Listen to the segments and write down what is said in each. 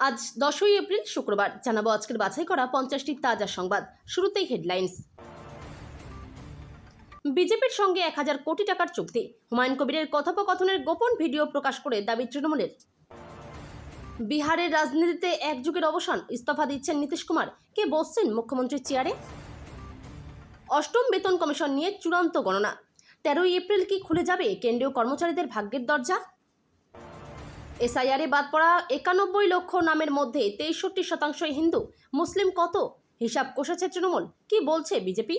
আজ 10ই এপ্রিল শুক্রবার জানাবো আজকের বাছাই করা 50টি তাজা সংবাদ। শুরুতেই হেডলাইন্স। বিজেপির সঙ্গে 1000 কোটি টাকার চুক্তি, হুমায়ুন কবিরের কথোপকথনের গোপন ভিডিও প্রকাশ করে দাবি তৃণমূলের। বিহারের রাজনীতিতে এক যুগের অবসান, ইস্তফা দিচ্ছেন নীতিশ কুমার, কে বসছেন মুখ্যমন্ত্রীর চেয়ারে। অষ্টম বেতন কমিশন নিয়ে চূড়ান্ত গণনা, 13ই এপ্রিল কি খুলে যাবে কেন্দ্রীয় কর্মচারীদের ভাগ্যের দরজা। এসআইআরে বাদ পড়া 91 লক্ষ নামের মধ্যে 63% হিন্দু, মুসলিম কত, হিসাব কষেছে তৃণমূল, কি বলছে বিজেপি।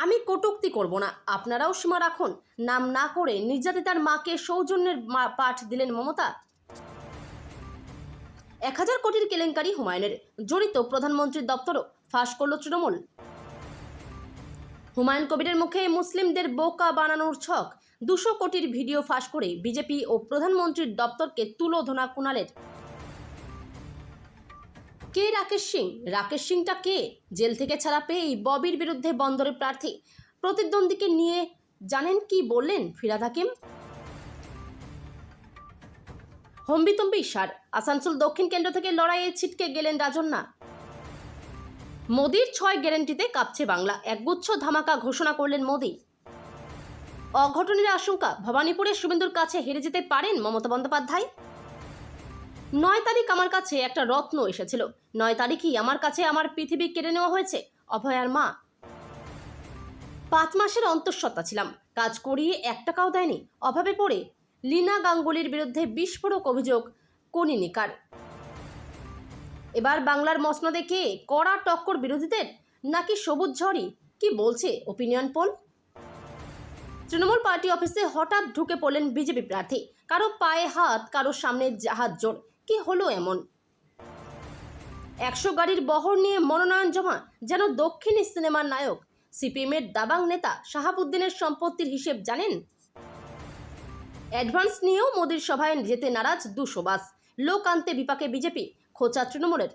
আমি কটূক্তি করব না, আপনারাও সীমা রাখুন, নাম না করে নির্যাতিতার মাকে সৌজন্যের পাঠ দিলেন মমতা। 1000 কোটির কেলেঙ্কারি হুমায়ুনের, জড়িত প্রধানমন্ত্রীর দপ্তরও, ফাঁস করল তৃণমূল। হুমায়ুন কবিরের মুখে মুসলিমদের বোকা বানানোর ছক, 200 কোটির ভিডিও ফাঁস করে বিজেপি ও প্রধানমন্ত্রীর দপ্তরকে তুলোধনা কুণালের। কে রাকেশ সিং? রাকেশ সিংটা কে? জেল থেকে ছাড়া পেয়েই ববির বিরুদ্ধে বন্দরে প্রার্থী, প্রতিদ্বন্দ্বীকে নিয়ে জানেন কি বললেন ফিরহাদ হাকিম। হম্বিতম্বি সার, আসানসোল দক্ষিণ কেন্দ্র থেকে লড়াইয়ে ছিটকে গেলেন রাজন্যা। মোদির 6 গ্যারান্টিতে কাঁপছে বাংলা, একগুচ্ছ ধামাকা ঘোষণা করলেন মোদি। অঘটনের আশঙ্কা, ভবানীপুরে শুভেন্দুর কাছে হেরে যেতে পারেন মমতা বন্দ্যোপাধ্যায়। 9 তারিখ আমার কাছে একটা রত্ন এসেছিল, 9 তারিখই আমার কাছে আমার পৃথিবী কেড়ে নেওয়া হয়েছে, অভয়ার মা। 5 মাসের অন্তঃসত্ত্বা ছিলাম, কাজ করিয়ে 1 টাকাও দেয়নি, অভাবে পড়ে লীনা গাঙ্গুলির বিরুদ্ধে বিস্ফোরক অভিযোগ কনিনিকার। এবার বাংলার মসনদে কে? কড়া টক্কর বিরোধীদের নাকি সবুজ ঝড়ই? কি বলছে ওপিনিয়ন পোল। তৃণমূল পার্টি অফিসে হঠাৎ ঢুকে পড়লেন বিজেপি প্রার্থী, কারো পায়ে হাত, কারো সামনে হাত জোড়, কি হলো এমন। 100 গাড়ির বহর নিয়ে মনোনয়ন জমা, যেন দক্ষিণী সিনেমার নায়ক। সিপিএমের দাবাং নেতা শাহাবুদ্দিনের সম্পত্তির হিসেব জানেন। অ্যাডভান্স নিয়েও মোদির সভায় যেতে নারাজ 200 বাস, লোক আনতে বিপাকে বিজেপি, খোঁচা তৃণমূলের।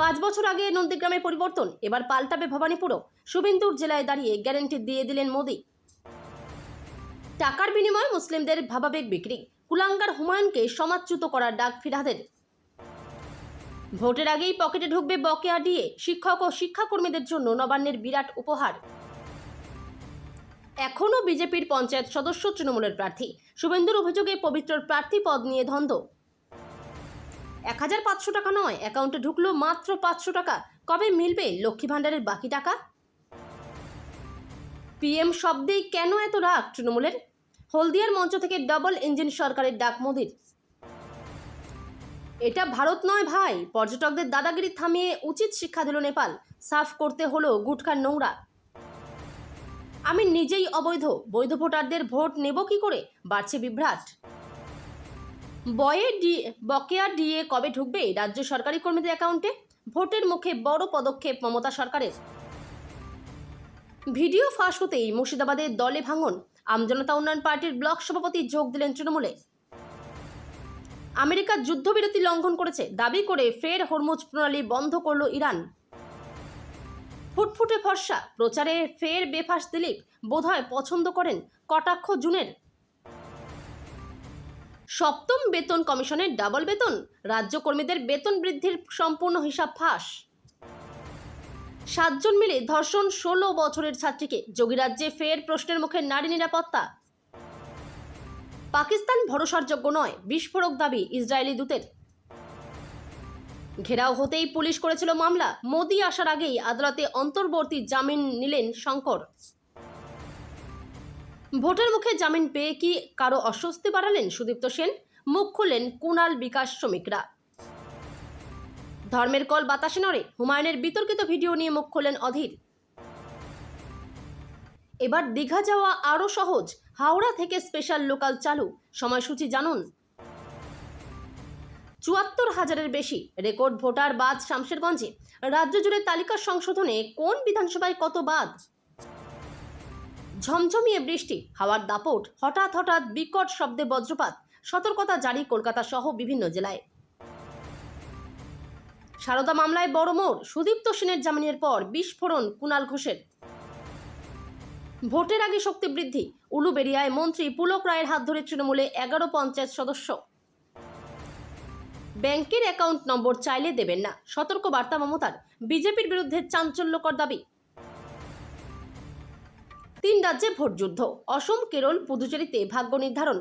5 বছর আগে নন্দীগ্রামে পরিবর্তন, এবার পাল্টাবে ভবানীপুরও, শুভেন্দুর জেলায় দাঁড়িয়ে গ্যারান্টি দিয়ে দিলেন মোদি। টাকার বিনিময়ে মুসলিমদের ভাবাবেগ বিক্রি, কুলাঙ্গার হুমায়ুনকে সমাজচ্যুত করার ডাক ফিরহাদের। ভোটের আগেই পকেটে ঢুকবে বকেয়া ডিএ, শিক্ষক ও শিক্ষাকর্মীদের জন্য নবান্নের বিরাট উপহার। এখনও বিজেপির পঞ্চায়েত সদস্য তৃণমূলের প্রার্থী, শুভেন্দুর অভিযোগে পবিত্র প্রার্থী পদ নিয়ে দ্বন্দ্ব। 1500 টাকা নয়, অ্যাকাউন্টে ঢুকলো মাত্র 500 টাকা, কবে মিলবে লক্ষ্মী ভাণ্ডারের বাকি টাকা। পিএম শব্দেই কেন এত রাগ তৃণমূলের? হলদিয়ার মঞ্চ থেকে ডাবল ইঞ্জিন সরকারের ডাক মোদির। এটা ভারত নয় ভাই, পর্যটকদের দাদাগিরি থামিয়ে উচিত শিক্ষা দিল নেপাল, সাফ করতে হলো গুটখার নোংরা। আমি নিজেই অবৈধ, বৈধ ভোটারদের ভোট নেব কি করে, বাড়ছে বিভ্রাট। বকেয়া ডিএ কবে ঢুকবে রাজ্য সরকারি কর্মীদের অ্যাকাউন্টে? ভোটের মুখে বড় পদক্ষেপ মমতা সরকারের। ভিডিও ফাঁস হতেই মুর্শিদাবাদের দলে ভাঙন, আমজনতা উন্নয়ন পার্টির ব্লক সভাপতি যোগ দিলেন তৃণমূলে। আমেরিকা যুদ্ধবিরতি লঙ্ঘন করেছে দাবি করে ফের হরমুজ প্রণালী বন্ধ করল ইরান। ফুটফুটে ফর্সা, প্রচারে ফের বেফাঁস দিলীপ, বোধহয় পছন্দ করেন কটাক্ষ জুনের। সপ্তম বেতন কমিশনের ডাবল বেতন, রাজ্য কর্মীদের বেতন বৃদ্ধির সম্পূর্ণ হিসাব ফাঁস। 7 জন মিলে ধর্ষণ, 16 বছরের ছাত্রীকে, যোগীরাজ্যে ফের প্রশ্নের মুখে নারী নিরাপত্তা। পাকিস্তান ভরসার যোগ্য নয়, বিস্ফোরক দাবি ইসরায়েলি দূতের। ঘেরাও হতেই পুলিশ করেছিল মামলা, মোদি আসার আগেই আদালতে অন্তর্বর্তী জামিন নিলেন শঙ্কর। ভোটের মুখে জামিন পেয়ে কি কারো অস্বস্তি বাড়ালেন সুদীপ্ত সেন? মুখ খুললেন কুণাল বিকাশ শ্রমিকরা। ধর্মের কল বাতাসে নড়ে, হুমায়ুনের বিতর্কিত ভিডিও নিয়ে মুখ খুললেন অধীর। এবার দীঘা যাওয়া আরও সহজ, হাওড়া থেকে স্পেশাল লোকাল চালু, সময়সূচি জানুন। 74,000-এর বেশি রেকর্ড ভোটার বাদ শামশেরগঞ্জে, রাজ্য জুড়ে তালিকা সংশোধনে কোন বিধানসভায় কত বাদ। ঝমঝমিয়ে বৃষ্টি, হাওয়ার দাপট, হঠাৎ বিকট শব্দে বজ্রপাত, সতর্কতা জারি কলকাতা সহ বিভিন্ন জেলায়। সারদা মামলায় বড় মোড়, সুদীপ্ত সেনের জামিনের পর বিস্ফোরণ কুণাল ঘোষের। ভোটের আগে শক্তি বৃদ্ধি, উলুবেড়িয়ায় মন্ত্রী পুলক রায়ের হাত ধরে তৃণমূলে 11 পঞ্চায়েত সদস্য। ব্যাংকের অ্যাকাউন্ট নম্বর চাইলে দেবেন না, সতর্ক বার্তা মমতার। বিজেপির বিরুদ্ধে চাঞ্চল্যকর দাবি। 3 রাজ্যে ভোট যুদ্ধ, অসম, কেরল, পুদুচেরিতে ভাগ্য নির্ধারণ,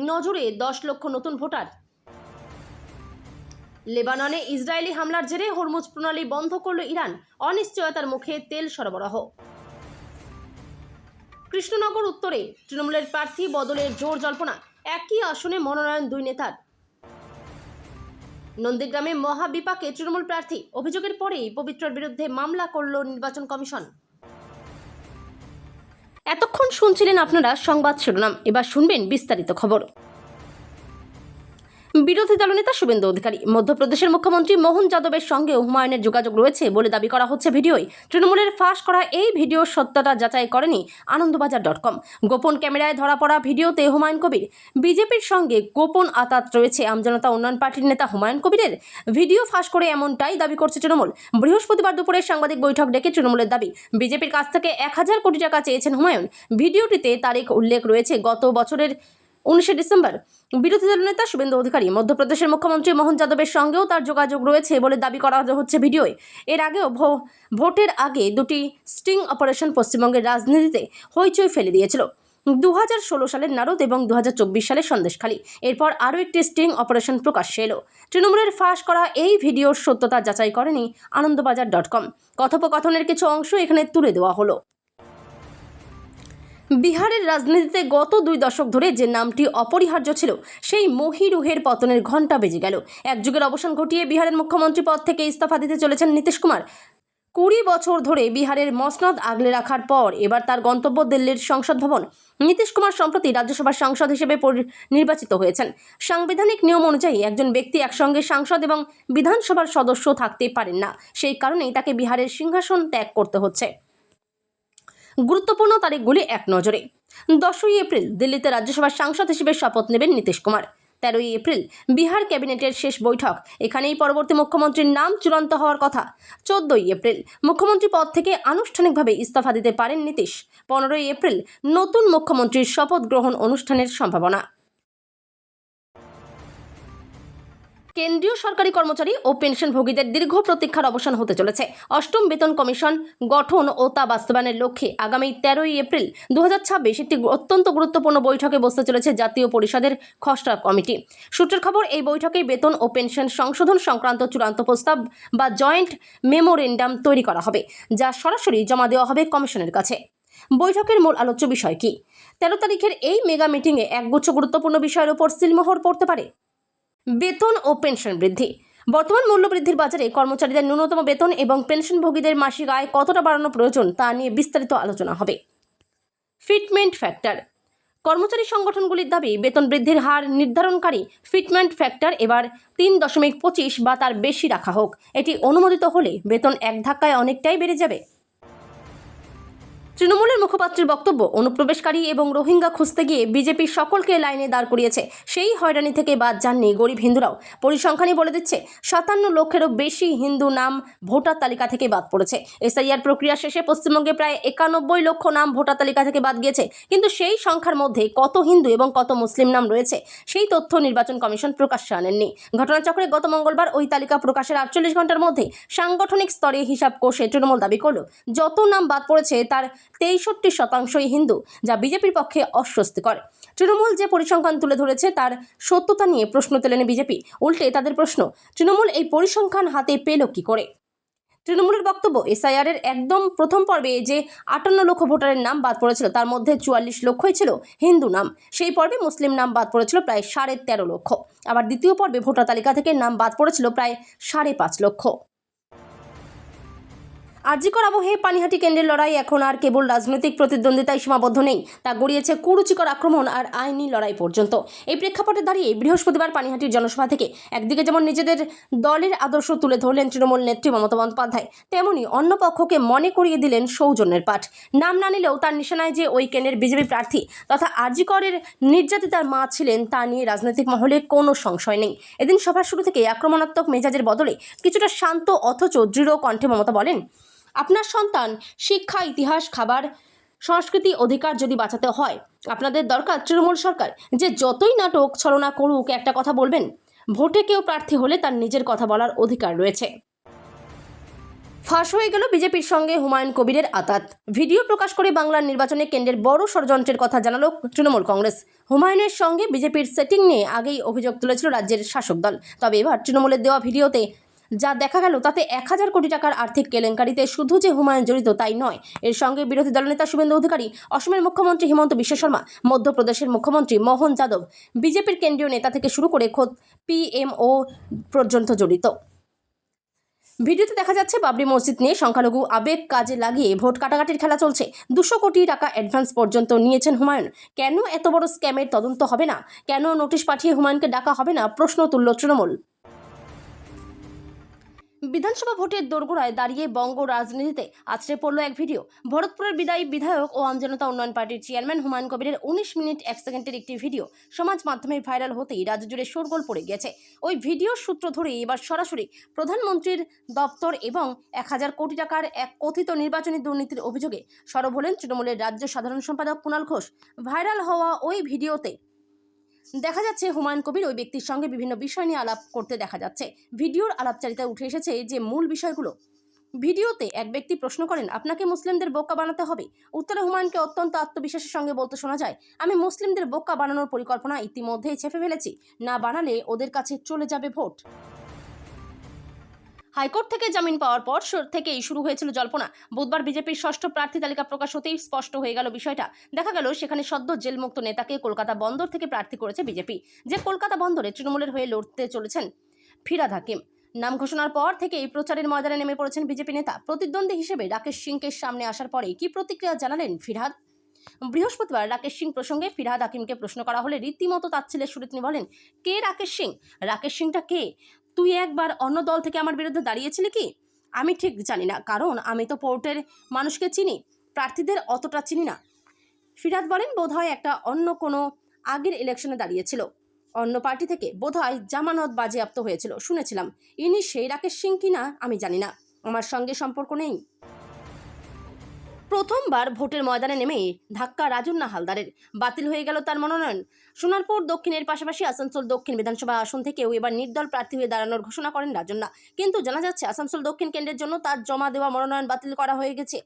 নজরে 10 লক্ষ নতুন ভোটার। লেবাননে ইসরায়েলি হামলার জেরে হরমুজ প্রণালী বন্ধ করল ইরান, অনিশ্চয়তার মুখে তেল সরবরাহ। কৃষ্ণনগর উত্তরে তৃণমূলের প্রার্থী বদলের জোর জল্পনা, একই আসনে মনোনয়ন 2 নেতার। নন্দীগ্রামে মহাবিপাকে তৃণমূল প্রার্থী, অভিযোগের পরেই পবিত্রর বিরুদ্ধে মামলা করল নির্বাচন কমিশন। এতক্ষণ শুনছিলেন আপনারা সংবাদ শিরোনাম, এবার শুনবেন বিস্তারিত খবর। বিরোধী দলনেতা শুভেন্দু অধিকারী, মধ্যপ্রদেশের মুখ্যমন্ত্রী মোহন যাদবের সঙ্গে হুমায়ুনের যোগাযোগ রয়েছে বলে দাবি করা হচ্ছে ভিডিওয়। তৃণমূলের ফাঁস করা এই ভিডিওর সত্যতা যাচাই করেনি আনন্দবাজার.com। গোপন ক্যামেরায় ধরা পড়া ভিডিওতে হুমায়ুন কবির, বিজেপির সঙ্গে গোপন আতাত রয়েছে আমজনতা উন্নয়ন পার্টির নেতা হুমায়ুন কবিরের। ভিডিও ফাঁস করে এমনটাই দাবি করছে তৃণমূল। বৃহস্পতিবার দুপুরে সাংবাদিক বৈঠক ডেকে তৃণমূলের দাবি, বিজেপির কাছ থেকে 1000 কোটি টাকা চেয়েছেন হুমায়ুন। ভিডিওটিতে তারিখ উল্লেখ রয়েছে গত বছরের 19 ডিসেম্বর। বিরোধী দলনেতা শুভেন্দু অধিকারী, মধ্যপ্রদেশের মুখ্যমন্ত্রী মোহন যাদবের সঙ্গেও তার যোগাযোগ রয়েছে বলে দাবি করা হচ্ছে ভিডিওয়। এর আগেও ভোটের আগে দুটি স্টিং অপারেশন পশ্চিমবঙ্গের রাজনীতিতে হইচই ফেলে দিয়েছিল। 2016 সালের নারদ এবং 2024 সালের সন্দেশখালী। এরপর আরও একটি স্টিং অপারেশন প্রকাশ্যে এলো। তৃণমূলের ফাঁস করা এই ভিডিওর সত্যতা যাচাই করেনি আনন্দবাজার.com। কথোপকথনের কিছু অংশ এখানে তুলে দেওয়া হলো। বিহারের রাজনীতিতে গত 2 দশক ধরে যে নামটি অপরিহার্য ছিল, সেই মহিরুহের পতনের ঘণ্টা বেজে গেল। এক যুগের অবসান ঘটিয়ে বিহারের মুখ্যমন্ত্রী পদ থেকে ইস্তফা দিতে চলেছেন নীতিশ কুমার। 20 বছর ধরে বিহারের মসনদ আগলে রাখার পর এবার তার গন্তব্য দিল্লির সংসদ ভবন। নীতিশ কুমার সম্প্রতি রাজ্যসভার সাংসদ হিসেবে নির্বাচিত হয়েছেন। সাংবিধানিক নিয়ম অনুযায়ী একজন ব্যক্তি একসঙ্গে সাংসদ এবং বিধানসভার সদস্য থাকতে পারেন না। সেই কারণেই তাকে বিহারের সিংহাসন ত্যাগ করতে হচ্ছে। গুরুত্বপূর্ণ তারিখগুলি এক নজরে। 10ই এপ্রিল দিল্লিতে রাজ্যসভার সাংসদ হিসেবে শপথ নেবেন নীতিশ কুমার। 13ই এপ্রিল বিহার ক্যাবিনেটের শেষ বৈঠক, এখানেই পরবর্তী মুখ্যমন্ত্রীর নাম চূড়ান্ত হওয়ার কথা। 14ই এপ্রিল মুখ্যমন্ত্রী পদ থেকে আনুষ্ঠানিকভাবে ইস্তফা দিতে পারেন নীতিশ। 15ই এপ্রিল নতুন মুখ্যমন্ত্রীর শপথ গ্রহণ অনুষ্ঠানের সম্ভাবনা। কেন্দ্রীয় সরকারি কর্মচারী ও পেনশনভোগীদের দীর্ঘ প্রতীক্ষার অবসান হতে চলেছে। 8ম বেতন কমিশন গঠন ও তা বাস্তবায়নের লক্ষ্যে আগামী 13ই এপ্রিল 2026 একটি অত্যন্ত গুরুত্বপূর্ণ বৈঠকে বসতে চলেছে জাতীয় পরিষদের খসড়া কমিটি। সূত্রের খবর, এই বৈঠকে বেতন ও পেনশন সংশোধন সংক্রান্ত চূড়ান্ত প্রস্তাব বা জয়েন্ট মেমোরেন্ডাম তৈরি করা হবে, যা সরাসরি জমা দেওয়া হবে কমিশনের কাছে। বৈঠকের মূল আলোচ্য বিষয় কি? 13 তারিখের এই মেগা মিটিংয়ে একগুচ্ছ গুরুত্বপূর্ণ বিষয়ের উপর সিলমোহর পড়তে পারে। বেতন ও পেনশন বৃদ্ধি। বর্তমান মূল্যবৃদ্ধির বাজারে কর্মচারীদের ন্যূনতম বেতন এবং পেনশনভোগীদের মাসিক আয় কতটা বাড়ানো প্রয়োজন তা নিয়ে বিস্তারিত আলোচনা হবে। Fitment factor. কর্মচারী সংগঠনগুলির দাবি, বেতন বৃদ্ধির হার নির্ধারণকারী ফিটমেন্ট ফ্যাক্টর এবার 3.25 বা তার বেশি রাখা হোক। এটি অনুমোদিত হলে বেতন এক ধাক্কায় অনেকটাই বেড়ে যাবে। তৃণমূলের মুখপাত্রের বক্তব্য, অনুপ্রবেশকারী এবং রোহিঙ্গা খুঁজতে গিয়ে বিজেপি সকলকে লাইনে দাঁড় করিয়েছে। সেই হয়রানি থেকে বাদ যাননি গরিব হিন্দুরাও। পরিসংখ্যানই বলে দিচ্ছে 57 লক্ষেরও বেশি হিন্দু নাম ভোটার তালিকা থেকে বাদ পড়েছে। এসআইআর প্রক্রিয়া শেষে পশ্চিমবঙ্গে প্রায় 91 লক্ষ নাম ভোটার তালিকা থেকে বাদ গিয়েছে। কিন্তু সেই সংখ্যার মধ্যে কত হিন্দু এবং কত মুসলিম নাম রয়েছে, সেই তথ্য নির্বাচন কমিশন প্রকাশ্যে আনেননি। ঘটনাচক্রে গত মঙ্গলবার ওই তালিকা প্রকাশের 48 ঘন্টার মধ্যে সাংগঠনিক স্তরে হিসাব কষে তৃণমূল দাবি করল, যত নাম বাদ পড়েছে তার 63% হিন্দু, যা বিজেপির পক্ষে অস্বস্তিকর। তৃণমূল যে পরিসংখ্যান তুলে ধরেছে তার সত্যতা নিয়ে প্রশ্ন তোলেনি বিজেপি। উল্টে তাদের প্রশ্ন, তৃণমূল এই পরিসংখ্যান হাতে পেল কি করে? তৃণমূলের বক্তব্য, এসআইআর এর একদম প্রথম পর্বে যে 58 লক্ষ ভোটারের নাম বাদ পড়েছিল তার মধ্যে 44 লক্ষই ছিল হিন্দু নাম। সেই পর্বে মুসলিম নাম বাদ পড়েছিল প্রায় 13.5 লক্ষ। আবার দ্বিতীয় পর্বে ভোটার তালিকা থেকে নাম বাদ পড়েছিল প্রায় 5.5 লক্ষ। আরজিকর আবহে পানিহাটি কেন্দ্রের লড়াই এখন আর কেবল রাজনৈতিক প্রতিদ্বন্দ্বিতায় সীমাবদ্ধ নেই, তা গড়িয়েছে কুরুচিকর আক্রমণ আর আইনি লড়াই পর্যন্ত। এই প্রেক্ষাপটে দাঁড়িয়ে বৃহস্পতিবার পানিহাটির জনসভা থেকে একদিকে যেমন নিজেদের দলের আদর্শ তুলে ধরলেন তৃণমূল নেত্রী মমতা বন্দ্যোপাধ্যায়, তেমনি অন্য পক্ষকে মনে করিয়ে দিলেন সৌজন্যের পাঠ। নাম না নিলেও তার নিশানায় যে ওই কেন্দ্রের বিজেপি প্রার্থী তথা আরজিকরের নির্যাতিতার মা ছিলেন তা নিয়ে রাজনৈতিক মহলে কোনো সংশয় নেই। এদিন সভার শুরু থেকে আক্রমণাত্মক মেজাজের বদলে কিছুটা শান্ত অথচ দৃঢ় কণ্ঠে মমতা বলেন, আপনার সন্তান শিক্ষা, ইতিহাস, খাবার, সংস্কৃতি, অধিকার যদি বাঁচাতে হয়, আপনাদের দরকার তৃণমূল সরকার, যে যতই নাটক ছলনা করুক একটা কথা বলবেন, ভোটে কেউ প্রার্থী হলে তার নিজের কথা বলার অধিকার রয়েছে। ফাঁস হয়ে গেল বিজেপির সঙ্গে হুমায়ুন কবিরের আঁতাত। ভিডিও প্রকাশ করে বাংলার নির্বাচনে কেন্দ্রের বড় ষড়যন্ত্রের কথা জানালো তৃণমূল কংগ্রেস। হুমায়ুনের সঙ্গে বিজেপির সেটিং নিয়ে আগেই অভিযোগ তুলেছিল রাজ্যের শাসক দল। তবে এবার তৃণমূলের দেওয়া ভিডিওতে যা দেখা গেল তাতে 1000 কোটি টাকার আর্থিক কেলেঙ্কারিতে শুধু যে হুমায়ুন জড়িত তাই নয়, এর সঙ্গে বিরোধী দলনেতা শুভেন্দু অধিকারী, অসমের মুখ্যমন্ত্রী হিমন্ত বিশ্ব শর্মা, মধ্যপ্রদেশের মুখ্যমন্ত্রী মোহন যাদব, বিজেপির কেন্দ্রীয় নেতা থেকে শুরু করে খোদ পিএমও পর্যন্ত জড়িত। ভিডিওতে দেখা যাচ্ছে বাবরি মসজিদ নিয়ে সংখ্যালঘু আবেগ কাজে লাগিয়ে ভোট কাটাকাটির খেলা চলছে। 200 কোটি টাকা অ্যাডভান্স পর্যন্ত নিয়েছেন হুমায়ুন। কেন এত বড় স্ক্যামের তদন্ত হবে না? কেন নোটিশ পাঠিয়ে হুমায়ুনকে ডাকা হবে না? প্রশ্ন তুলল তৃণমূল। বিধানসভা ভোটের দোরগোড়ায় দাঁড়িয়ে বঙ্গ রাজনীতিতে আছড়ে পড়ল এক ভিডিও। ভরতপুরের বিদায়ী বিধায়ক ও আমজনতা উন্নয়ন পার্টির চেয়ারম্যান হুমায়ুন কবিরের 19 মিনিট 1 সেকেন্ডের একটি ভিডিও সমাজ মাধ্যমে ভাইরাল হতেই রাজ্য জুড়ে শোরগোল পড়ে গেছে। ওই ভিডিওর সূত্র ধরে এবার সরাসরি প্রধানমন্ত্রীর দপ্তর এবং 1000 কোটি টাকার এক কথিত নির্বাচনী দুর্নীতির অভিযোগে সরব হলেন তৃণমূলের রাজ্য সাধারণ সম্পাদক কুণাল ঘোষ। ভাইরাল হওয়া ওই ভিডিওতে দেখা যাচ্ছে হুমায়ুন কবির ওই ব্যক্তির সঙ্গে বিভিন্ন বিষয় নিয়ে আলাপ করতে দেখা যাচ্ছে। ভিডিওর আলাপচারিতায় উঠে এসেছে যে মূল বিষয়গুলো। ভিডিওতে এক ব্যক্তি প্রশ্ন করেন, আপনাকে মুসলিমদের বোকা বানাতে হবে? উত্তরে হুমায়ুনকে অত্যন্ত আত্মবিশ্বাসের সঙ্গে বলতে শোনা যায়, আমি মুসলিমদের বোকা বানানোর পরিকল্পনা ইতিমধ্যেই ছেপে ফেলেছি, না বানালে ওদের কাছে চলে যাবে ভোট। হাইকোর্ট থেকে জামিন পাওয়ার পর থেকেই শুরু হয়েছিল জল্পনা। বুধবার বিজেপির ষষ্ঠ প্রার্থী তালিকা প্রকাশ হতেই স্পষ্ট হয়ে গেল বিষয়টা। দেখা গেল সেখানে সদ্য জেলমুক্ত নেতাকে কলকাতা বন্দর থেকে প্রার্থী করেছে বিজেপি। যে কলকাতা বন্দরে তৃণমূলের হয়ে লড়তে চলেছেন ফিরহাদ হাকিম। নাম ঘোষণার পর থেকেই প্রচারের ময়দানে নেমে পড়েছেন বিজেপি নেতা। প্রতিদ্বন্দ্বী হিসেবে রাকেশ সিংকে সামনে আসার পরে কি প্রতিক্রিয়া জানালেন ফিরহাদ? বৃহস্পতিবার রাকেশ সিং প্রসঙ্গে ফিরহাদ হাকিমকে প্রশ্ন করা হলে রীতিমতো তাচ্ছিল্যের সুরে তিনি বলেন, কে রাকেশ সিং? রাকেশ সিংটা কে? তুই একবার অন্য দল থেকে আমার বিরুদ্ধে দাঁড়িয়েছিলি কি? আমি ঠিক জানি না, কারণ আমি তো পোর্টের মানুষকে চিনি, প্রার্থীদের অতটা চিনি না। ফিরহাদ বলেন, বোধহয় একটা অন্য কোনো আগের ইলেকশনে দাঁড়িয়েছিল, অন্য পার্টি থেকে বোধহয় জামানত বাজেয়াপ্ত হয়েছিল, শুনেছিলাম। ইনি সেই রাকেশ সিং কিনা আমি জানি না, আমার সঙ্গে সম্পর্ক নেই। প্রথমবার ভোটের ময়দানে নেমে ধাক্কা রাজন্না হালদারের। বাতিল হয়ে গেল তার মনোনয়ন। সোনারপুর দক্ষিণের পাশাপাশি আসানসোল দক্ষিণ বিধানসভা আসন থেকেও এবার নির্দল প্রার্থী হয়ে দাঁড়ানোর ঘোষণা করেন রাজন্না। কিন্তু জানা যাচ্ছে আসানসোল দক্ষিণ কেন্দ্রের জন্য তার জমা দেওয়া মনোনয়ন বাতিল করা হয়ে গেছে।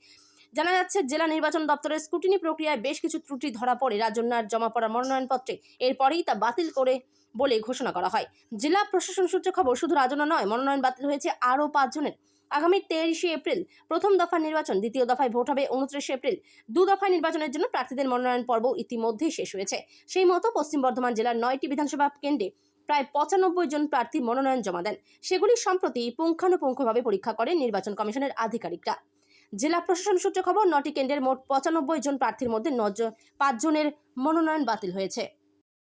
জানা যাচ্ছে জেলা নির্বাচন দপ্তরের স্ক্রুটিনি প্রক্রিয়ায় বেশ কিছু ত্রুটি ধরা পড়ে রাজন্নার জমা পড়া মনোনয়নপত্রে। এরপরেই তা বাতিল করে বলে ঘোষণা করা হয়। জেলা প্রশাসন সূত্রে খবর, শুধু রাজন্না নয়, মনোনয়ন বাতিল হয়েছে আরও 5 জনের। আগামী 23 এপ্রিল প্রথম দফার নির্বাচন, দ্বিতীয় দফায় ভোট হবে 29 এপ্রিল। 2 দফায় নির্বাচনের জন্য প্রার্থীদের মনোনয়ন পর্ব ইতিমধ্যেই শেষ হয়েছে। সেই মতো পশ্চিম বর্ধমান জেলার 9টি বিধানসভা কেন্দ্রে প্রায় 95 জন প্রার্থী মনোনয়ন জমা দেন। সেগুলি সম্প্রতি পুঙ্খানুপুঙ্খভাবে পরীক্ষা করেন নির্বাচন কমিশনের আধিকারিকরা। জেলা প্রশাসন সূত্রে খবর, 9টি কেন্দ্রের মোট 95 জন প্রার্থীর মধ্যে 5 জনের মনোনয়ন বাতিল হয়েছে।